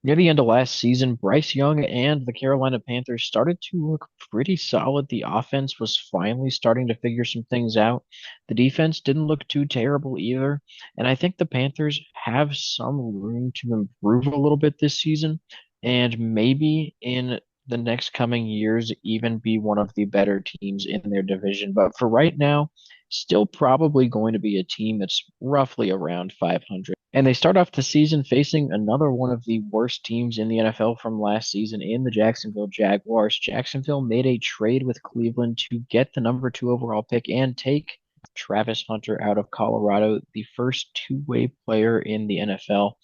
Near the end of last season, Bryce Young and the Carolina Panthers started to look pretty solid. The offense was finally starting to figure some things out. The defense didn't look too terrible either. And I think the Panthers have some room to improve a little bit this season and maybe in the next coming years even be one of the better teams in their division. But for right now, still probably going to be a team that's roughly around 500. And they start off the season facing another one of the worst teams in the NFL from last season in the Jacksonville Jaguars. Jacksonville made a trade with Cleveland to get the number two overall pick and take Travis Hunter out of Colorado, the first two-way player in the NFL.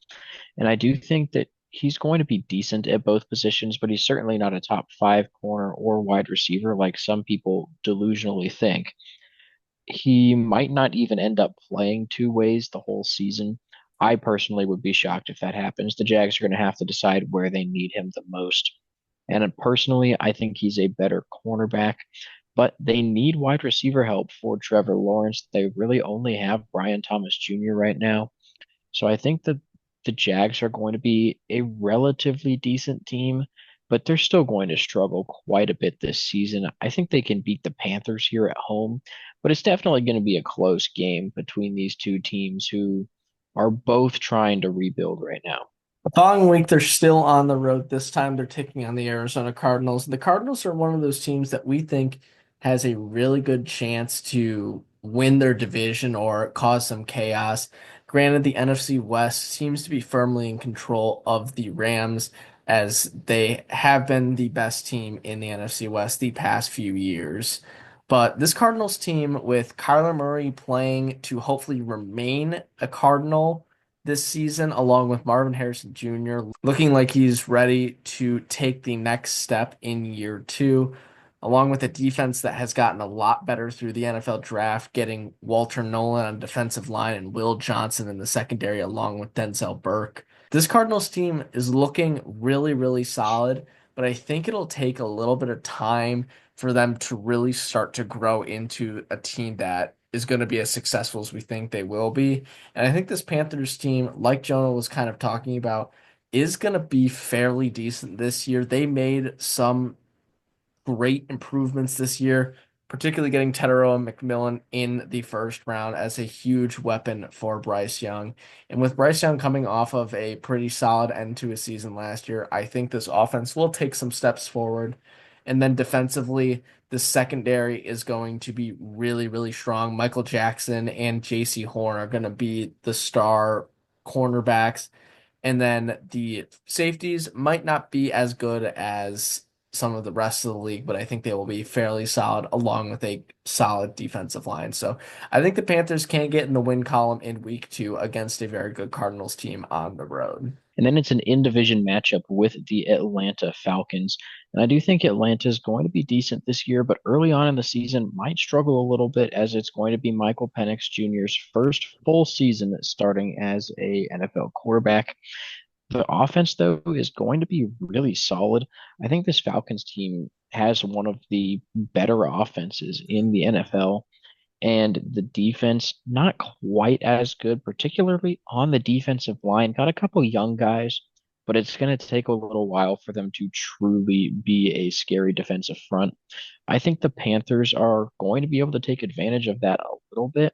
And I do think that he's going to be decent at both positions, but he's certainly not a top five corner or wide receiver like some people delusionally think. He might not even end up playing two ways the whole season. I personally would be shocked if that happens. The Jags are going to have to decide where they need him the most. And personally, I think he's a better cornerback, but they need wide receiver help for Trevor Lawrence. They really only have Brian Thomas Jr. right now. So I think that the Jags are going to be a relatively decent team, but they're still going to struggle quite a bit this season. I think they can beat the Panthers here at home, but it's definitely going to be a close game between these two teams who are both trying to rebuild right now. The following week, they're still on the road. This time, they're taking on the Arizona Cardinals. The Cardinals are one of those teams that we think has a really good chance to win their division or cause some chaos. Granted, the NFC West seems to be firmly in control of the Rams, as they have been the best team in the NFC West the past few years. But this Cardinals team, with Kyler Murray playing to hopefully remain a Cardinal this season, along with Marvin Harrison Jr., looking like he's ready to take the next step in year two, along with a defense that has gotten a lot better through the NFL draft, getting Walter Nolan on defensive line and Will Johnson in the secondary, along with Denzel Burke. This Cardinals team is looking really, really solid, but I think it'll take a little bit of time for them to really start to grow into a team that is going to be as successful as we think they will be. And I think this Panthers team, like Jonah was kind of talking about, is going to be fairly decent this year. They made some great improvements this year, particularly getting Tedero McMillan in the first round as a huge weapon for Bryce Young. And with Bryce Young coming off of a pretty solid end to his season last year, I think this offense will take some steps forward. And then defensively, the secondary is going to be really, really strong. Michael Jackson and J.C. Horn are going to be the star cornerbacks. And then the safeties might not be as good as some of the rest of the league, but I think they will be fairly solid along with a solid defensive line. So I think the Panthers can get in the win column in week two against a very good Cardinals team on the road. And then it's an in-division matchup with the Atlanta Falcons. And I do think Atlanta is going to be decent this year, but early on in the season might struggle a little bit as it's going to be Michael Penix Jr.'s first full season starting as a NFL quarterback. The offense, though, is going to be really solid. I think this Falcons team has one of the better offenses in the NFL, and the defense not quite as good, particularly on the defensive line. Got a couple young guys, but it's going to take a little while for them to truly be a scary defensive front. I think the Panthers are going to be able to take advantage of that a little bit,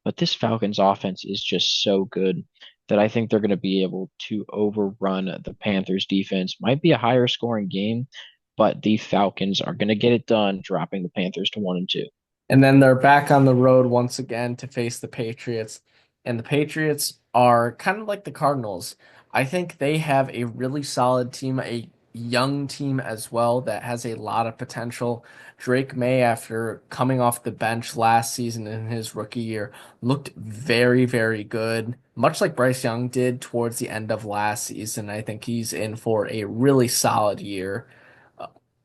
but this Falcons offense is just so good that I think they're going to be able to overrun the Panthers defense. Might be a higher scoring game, but the Falcons are going to get it done, dropping the Panthers to 1-2. And then they're back on the road once again to face the Patriots. And the Patriots are kind of like the Cardinals. I think they have a really solid team, a young team as well that has a lot of potential. Drake May, after coming off the bench last season in his rookie year, looked very, very good, much like Bryce Young did towards the end of last season. I think he's in for a really solid year.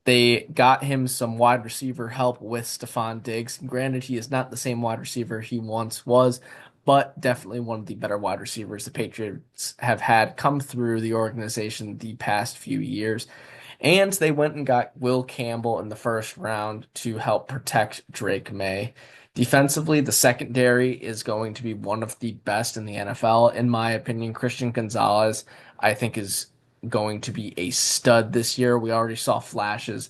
They got him some wide receiver help with Stephon Diggs. Granted, he is not the same wide receiver he once was, but definitely one of the better wide receivers the Patriots have had come through the organization the past few years. And they went and got Will Campbell in the first round to help protect Drake May. Defensively, the secondary is going to be one of the best in the NFL. In my opinion, Christian Gonzalez, I think, is going to be a stud this year. We already saw flashes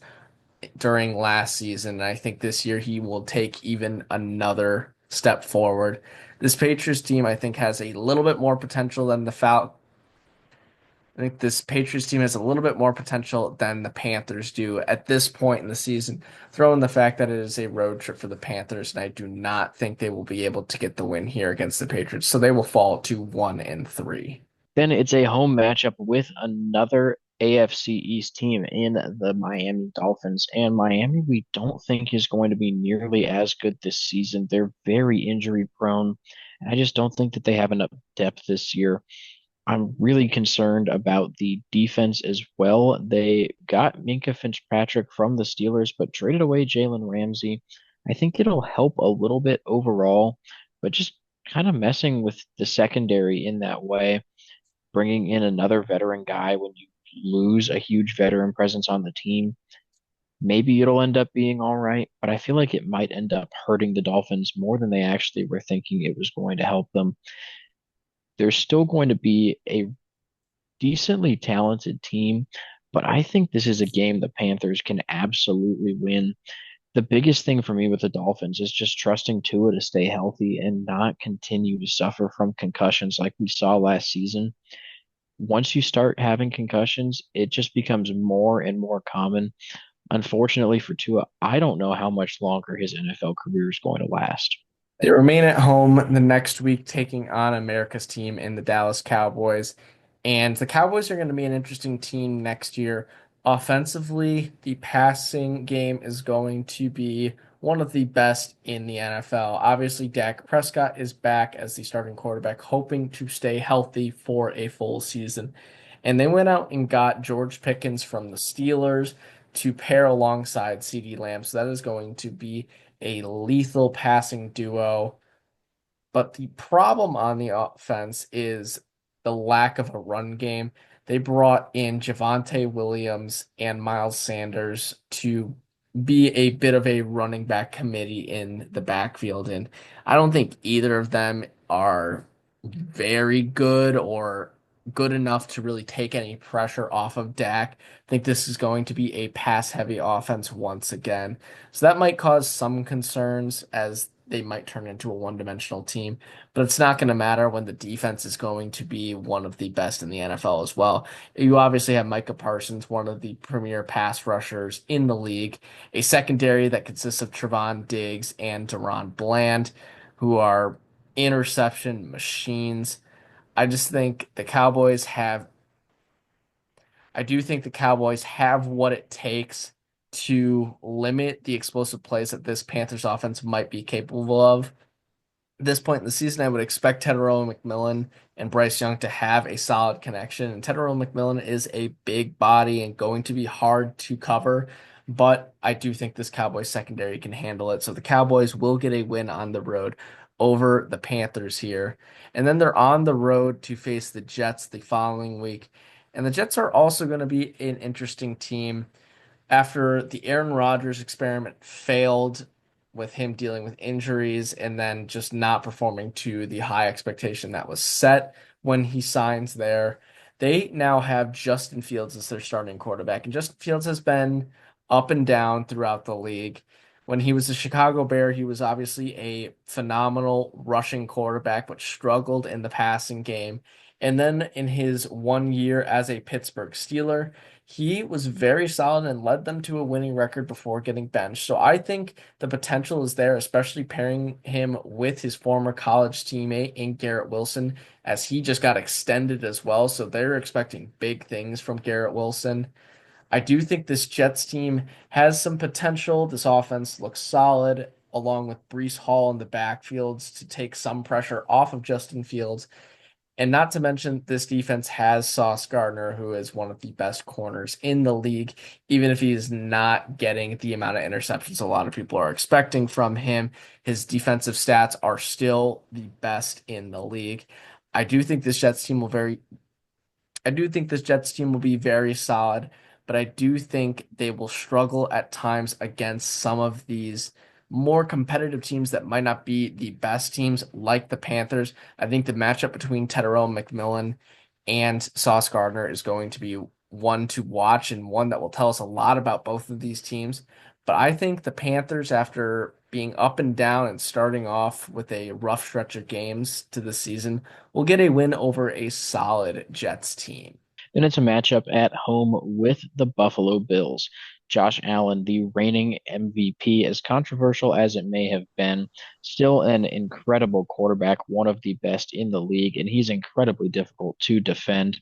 during last season, and I think this year he will take even another step forward. This Patriots team, I think, has a little bit more potential than the Fal. I think this Patriots team has a little bit more potential than the Panthers do at this point in the season. Throw in the fact that it is a road trip for the Panthers, and I do not think they will be able to get the win here against the Patriots, so they will fall to 1-3. Then it's a home matchup with another AFC East team in the Miami Dolphins. And Miami, we don't think is going to be nearly as good this season. They're very injury prone. I just don't think that they have enough depth this year. I'm really concerned about the defense as well. They got Minka Fitzpatrick from the Steelers, but traded away Jalen Ramsey. I think it'll help a little bit overall, but just kind of messing with the secondary in that way, bringing in another veteran guy when you lose a huge veteran presence on the team. Maybe it'll end up being all right, but I feel like it might end up hurting the Dolphins more than they actually were thinking it was going to help them. There's still going to be a decently talented team, but I think this is a game the Panthers can absolutely win. The biggest thing for me with the Dolphins is just trusting Tua to stay healthy and not continue to suffer from concussions like we saw last season. Once you start having concussions, it just becomes more and more common. Unfortunately for Tua, I don't know how much longer his NFL career is going to last. They remain at home the next week, taking on America's team in the Dallas Cowboys. And the Cowboys are going to be an interesting team next year. Offensively, the passing game is going to be one of the best in the NFL. Obviously, Dak Prescott is back as the starting quarterback, hoping to stay healthy for a full season. And they went out and got George Pickens from the Steelers to pair alongside CeeDee Lamb. So that is going to be a lethal passing duo. But the problem on the offense is the lack of a run game. They brought in Javonte Williams and Miles Sanders to be a bit of a running back committee in the backfield. And I don't think either of them are very good or good enough to really take any pressure off of Dak. I think this is going to be a pass heavy offense once again. So that might cause some concerns as they might turn into a one-dimensional team, but it's not going to matter when the defense is going to be one of the best in the NFL as well. You obviously have Micah Parsons, one of the premier pass rushers in the league, a secondary that consists of Trevon Diggs and Deron Bland, who are interception machines. I just think the Cowboys have I do think the Cowboys have what it takes to limit the explosive plays that this Panthers offense might be capable of. At this point in the season, I would expect Tedero McMillan and Bryce Young to have a solid connection. And Tedero McMillan is a big body and going to be hard to cover, but I do think this Cowboys secondary can handle it. So the Cowboys will get a win on the road over the Panthers here. And then they're on the road to face the Jets the following week. And the Jets are also going to be an interesting team after the Aaron Rodgers experiment failed with him dealing with injuries and then just not performing to the high expectation that was set when he signs there. They now have Justin Fields as their starting quarterback, and Justin Fields has been up and down throughout the league. When he was a Chicago Bear, he was obviously a phenomenal rushing quarterback, but struggled in the passing game. And then in his 1 year as a Pittsburgh Steeler, he was very solid and led them to a winning record before getting benched. So I think the potential is there, especially pairing him with his former college teammate in Garrett Wilson, as he just got extended as well. So they're expecting big things from Garrett Wilson. I do think this Jets team has some potential. This offense looks solid, along with Breece Hall in the backfields to take some pressure off of Justin Fields. And not to mention, this defense has Sauce Gardner, who is one of the best corners in the league, even if he is not getting the amount of interceptions a lot of people are expecting from him. His defensive stats are still the best in the league. I do think this Jets team will very I do think this Jets team will be very solid, but I do think they will struggle at times against some of these more competitive teams that might not be the best teams, like the Panthers. I think the matchup between Tedero McMillan and Sauce Gardner is going to be one to watch and one that will tell us a lot about both of these teams. But I think the Panthers, after being up and down and starting off with a rough stretch of games to the season, will get a win over a solid Jets team. Then it's a matchup at home with the Buffalo Bills. Josh Allen, the reigning MVP, as controversial as it may have been, still an incredible quarterback, one of the best in the league, and he's incredibly difficult to defend.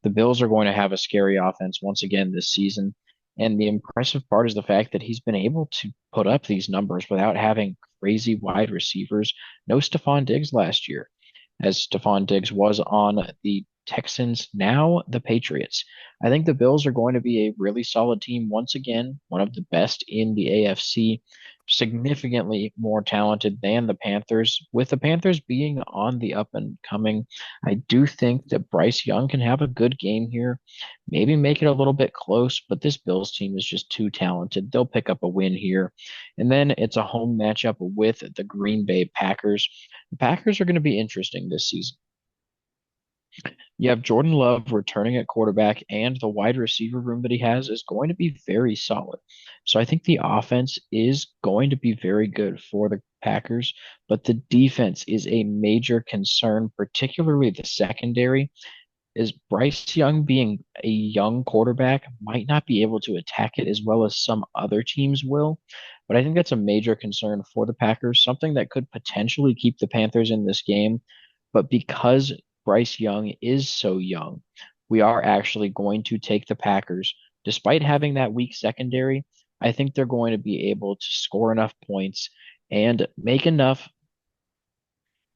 The Bills are going to have a scary offense once again this season. And the impressive part is the fact that he's been able to put up these numbers without having crazy wide receivers. No Stephon Diggs last year, as Stephon Diggs was on the Texans, now the Patriots. I think the Bills are going to be a really solid team once again, one of the best in the AFC, significantly more talented than the Panthers. With the Panthers being on the up and coming, I do think that Bryce Young can have a good game here, maybe make it a little bit close, but this Bills team is just too talented. They'll pick up a win here. And then it's a home matchup with the Green Bay Packers. The Packers are going to be interesting this season. You have Jordan Love returning at quarterback, and the wide receiver room that he has is going to be very solid. So I think the offense is going to be very good for the Packers, but the defense is a major concern, particularly the secondary is Bryce Young being a young quarterback might not be able to attack it as well as some other teams will. But I think that's a major concern for the Packers, something that could potentially keep the Panthers in this game. But because Bryce Young is so young, we are actually going to take the Packers. Despite having that weak secondary, I think they're going to be able to score enough points and make enough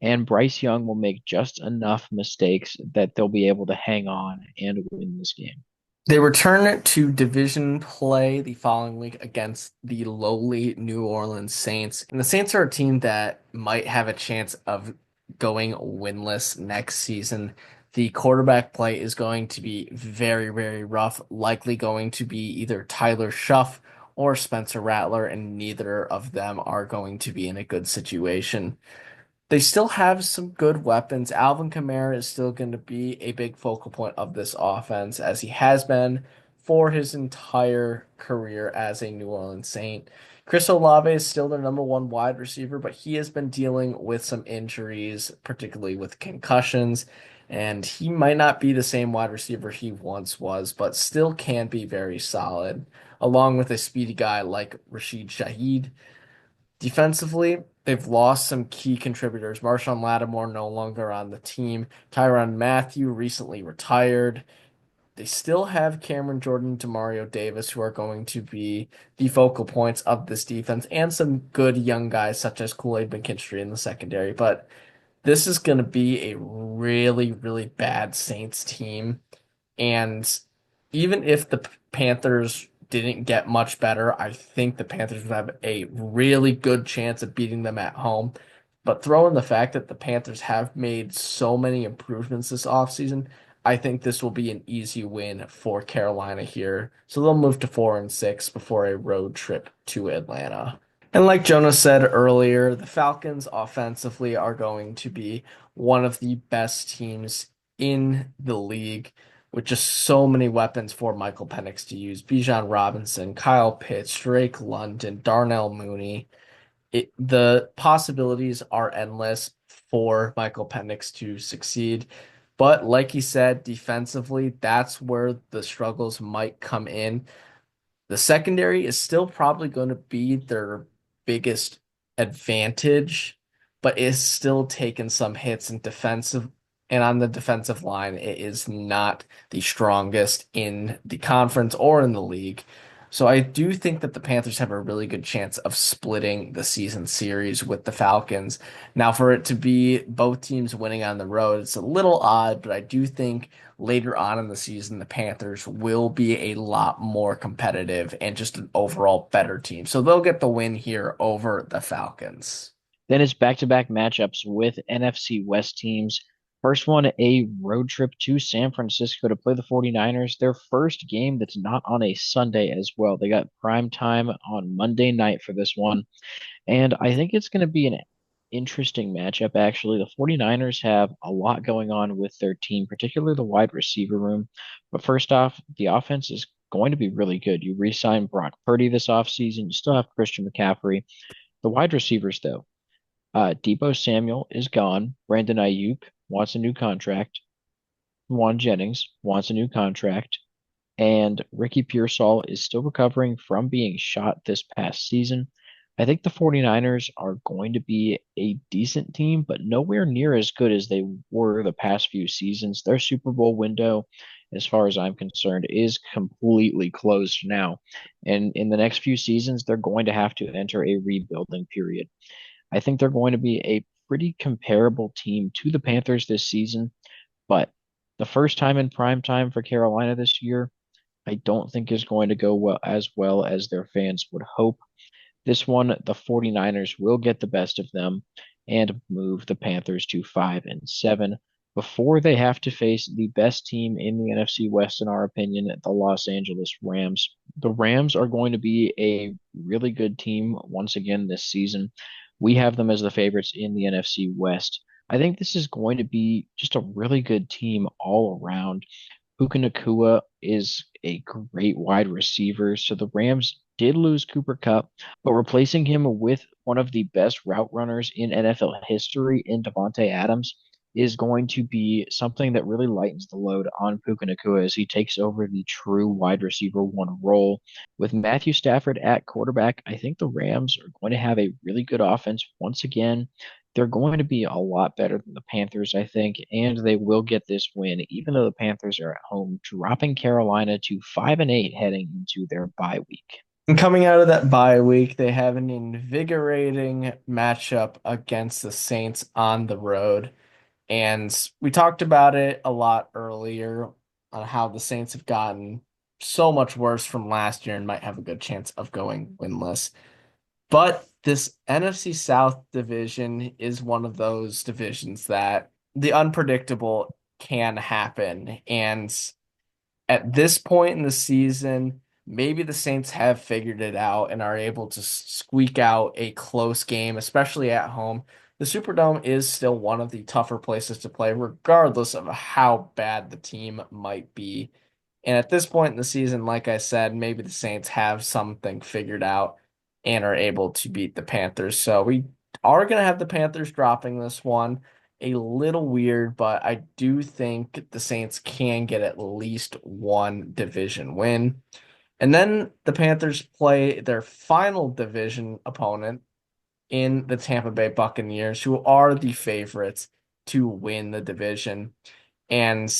and Bryce Young will make just enough mistakes that they'll be able to hang on and win this game. They return to division play the following week against the lowly New Orleans Saints. And the Saints are a team that might have a chance of going winless next season. The quarterback play is going to be very, very rough, likely going to be either Tyler Shuff or Spencer Rattler, and neither of them are going to be in a good situation. They still have some good weapons. Alvin Kamara is still going to be a big focal point of this offense, as he has been for his entire career as a New Orleans Saint. Chris Olave is still their number one wide receiver, but he has been dealing with some injuries, particularly with concussions, and he might not be the same wide receiver he once was, but still can be very solid, along with a speedy guy like Rashid Shaheed. Defensively, they've lost some key contributors. Marshawn Lattimore no longer on the team. Tyrann Mathieu recently retired. They still have Cameron Jordan, Demario Davis, who are going to be the focal points of this defense, and some good young guys such as Kool-Aid McKinstry in the secondary. But this is going to be a really, really bad Saints team. And even if the Panthers didn't get much better, I think the Panthers would have a really good chance of beating them at home. But throw in the fact that the Panthers have made so many improvements this offseason, I think this will be an easy win for Carolina here. So they'll move to 4-6 before a road trip to Atlanta. And like Jonas said earlier, the Falcons offensively are going to be one of the best teams in the league with just so many weapons for Michael Penix to use. Bijan Robinson, Kyle Pitts, Drake London, Darnell Mooney. The possibilities are endless for Michael Penix to succeed. But like he said, defensively, that's where the struggles might come in. The secondary is still probably going to be their biggest advantage, but is still taking some hits in defensive and on the defensive line, it is not the strongest in the conference or in the league. So I do think that the Panthers have a really good chance of splitting the season series with the Falcons. Now, for it to be both teams winning on the road, it's a little odd, but I do think later on in the season, the Panthers will be a lot more competitive and just an overall better team. So they'll get the win here over the Falcons. Then it's back-to-back matchups with NFC West teams. First one, a road trip to San Francisco to play the 49ers. Their first game that's not on a Sunday as well. They got prime time on Monday night for this one. And I think it's going to be an interesting matchup, actually. The 49ers have a lot going on with their team, particularly the wide receiver room. But first off, the offense is going to be really good. You re-sign Brock Purdy this offseason. You still have Christian McCaffrey. The wide receivers, though, Debo Samuel is gone. Brandon Ayuk wants a new contract. Juan Jennings wants a new contract. And Ricky Pearsall is still recovering from being shot this past season. I think the 49ers are going to be a decent team, but nowhere near as good as they were the past few seasons. Their Super Bowl window, as far as I'm concerned, is completely closed now. And in the next few seasons, they're going to have to enter a rebuilding period. I think they're going to be a pretty comparable team to the Panthers this season, but the first time in prime time for Carolina this year, I don't think is going to go well as their fans would hope. This one, the 49ers will get the best of them and move the Panthers to 5-7 before they have to face the best team in the NFC West, in our opinion, the Los Angeles Rams. The Rams are going to be a really good team once again this season. We have them as the favorites in the NFC West. I think this is going to be just a really good team all around. Puka Nacua is a great wide receiver. So the Rams did lose Cooper Kupp, but replacing him with one of the best route runners in NFL history in Devontae Adams is going to be something that really lightens the load on Puka Nacua as he takes over the true wide receiver one role. With Matthew Stafford at quarterback, I think the Rams are going to have a really good offense once again. They're going to be a lot better than the Panthers, I think, and they will get this win, even though the Panthers are at home, dropping Carolina to 5-8 heading into their bye week. And coming out of that bye week, they have an invigorating matchup against the Saints on the road. And we talked about it a lot earlier on how the Saints have gotten so much worse from last year and might have a good chance of going winless. But this NFC South division is one of those divisions that the unpredictable can happen. And at this point in the season, maybe the Saints have figured it out and are able to squeak out a close game, especially at home. The Superdome is still one of the tougher places to play, regardless of how bad the team might be. And at this point in the season, like I said, maybe the Saints have something figured out and are able to beat the Panthers. So we are going to have the Panthers dropping this one. A little weird, but I do think the Saints can get at least one division win. And then the Panthers play their final division opponent in the Tampa Bay Buccaneers, who are the favorites to win the division. And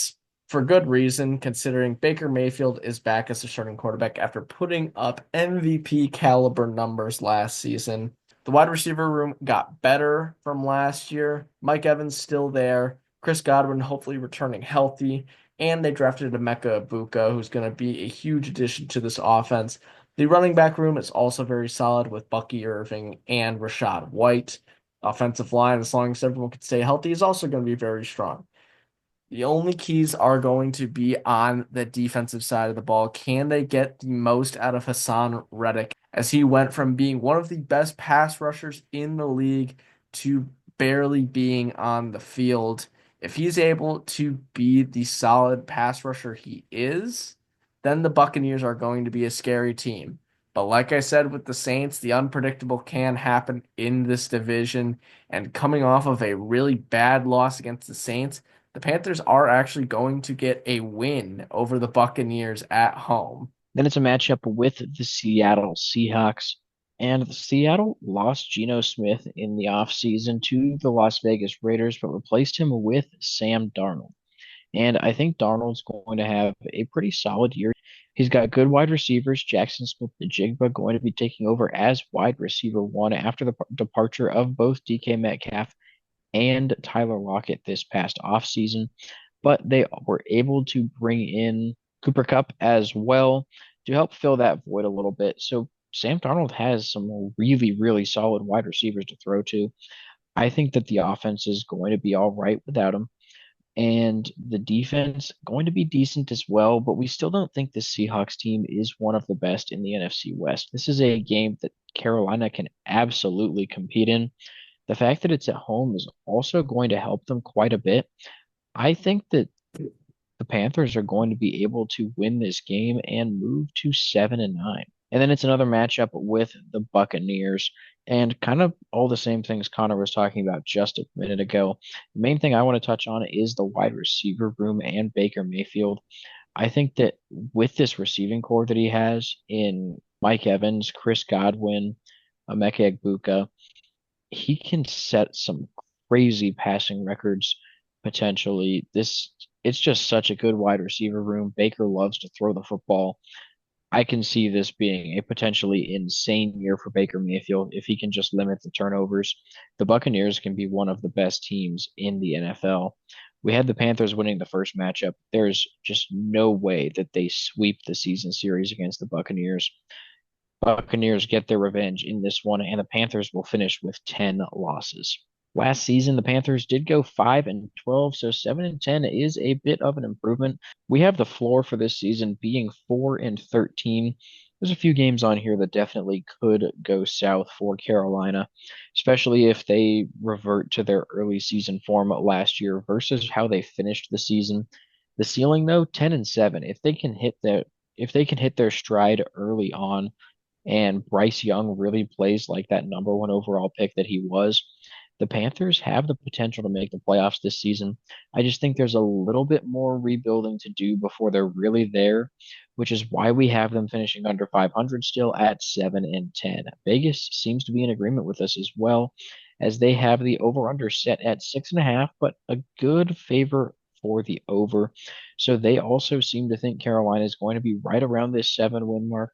for good reason, considering Baker Mayfield is back as the starting quarterback after putting up MVP caliber numbers last season. The wide receiver room got better from last year. Mike Evans still there. Chris Godwin hopefully returning healthy. And they drafted Emeka Ibuka, who's going to be a huge addition to this offense. The running back room is also very solid with Bucky Irving and Rashad White. Offensive line, as long as everyone can stay healthy, is also going to be very strong. The only keys are going to be on the defensive side of the ball. Can they get the most out of Hassan Reddick as he went from being one of the best pass rushers in the league to barely being on the field? If he's able to be the solid pass rusher he is, then the Buccaneers are going to be a scary team. But like I said with the Saints, the unpredictable can happen in this division. And coming off of a really bad loss against the Saints, the Panthers are actually going to get a win over the Buccaneers at home. Then it's a matchup with the Seattle Seahawks. And Seattle lost Geno Smith in the offseason to the Las Vegas Raiders, but replaced him with Sam Darnold. And I think Darnold's going to have a pretty solid year. He's got good wide receivers. Jackson Smith and Jigba going to be taking over as wide receiver one after the departure of both DK Metcalf and Tyler Lockett this past offseason. But they were able to bring in Cooper Kupp as well to help fill that void a little bit. So Sam Darnold has some really, really solid wide receivers to throw to. I think that the offense is going to be all right without him. And the defense going to be decent as well, but we still don't think the Seahawks team is one of the best in the NFC West. This is a game that Carolina can absolutely compete in. The fact that it's at home is also going to help them quite a bit. I think that the Panthers are going to be able to win this game and move to 7-9. And then it's another matchup with the Buccaneers and kind of all the same things Connor was talking about just a minute ago. The main thing I want to touch on is the wide receiver room and Baker Mayfield. I think that with this receiving core that he has in Mike Evans, Chris Godwin, Emeka Egbuka, he can set some crazy passing records potentially. It's just such a good wide receiver room. Baker loves to throw the football. I can see this being a potentially insane year for Baker Mayfield if he can just limit the turnovers. The Buccaneers can be one of the best teams in the NFL. We had the Panthers winning the first matchup. There's just no way that they sweep the season series against the Buccaneers. Buccaneers get their revenge in this one, and the Panthers will finish with 10 losses. Last season, the Panthers did go 5-12, so 7-10 is a bit of an improvement. We have the floor for this season being 4-13. There's a few games on here that definitely could go south for Carolina, especially if they revert to their early season form last year versus how they finished the season. The ceiling though, 10-7. If they can hit their stride early on, and Bryce Young really plays like that number one overall pick that he was, the Panthers have the potential to make the playoffs this season. I just think there's a little bit more rebuilding to do before they're really there, which is why we have them finishing under 500 still at 7-10. Vegas seems to be in agreement with us as well, as they have the over/under set at 6.5, but a good favor for the over. So they also seem to think Carolina is going to be right around this 7-win mark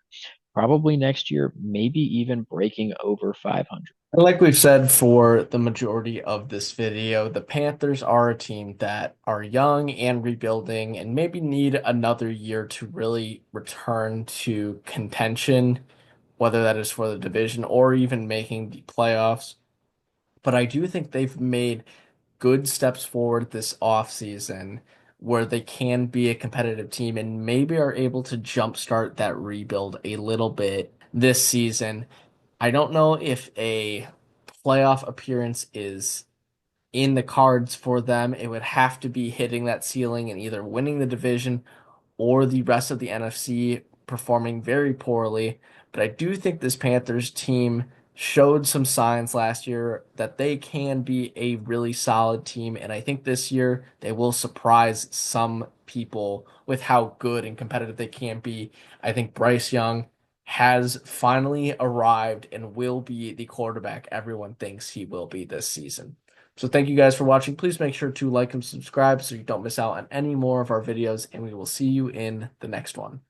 probably next year, maybe even breaking over 500. Like we've said for the majority of this video, the Panthers are a team that are young and rebuilding and maybe need another year to really return to contention, whether that is for the division or even making the playoffs. But I do think they've made good steps forward this offseason where they can be a competitive team and maybe are able to jumpstart that rebuild a little bit this season. I don't know if a playoff appearance is in the cards for them. It would have to be hitting that ceiling and either winning the division or the rest of the NFC performing very poorly. But I do think this Panthers team showed some signs last year that they can be a really solid team. And I think this year they will surprise some people with how good and competitive they can be. I think Bryce Young has finally arrived and will be the quarterback everyone thinks he will be this season. So thank you guys for watching. Please make sure to like and subscribe so you don't miss out on any more of our videos, and we will see you in the next one.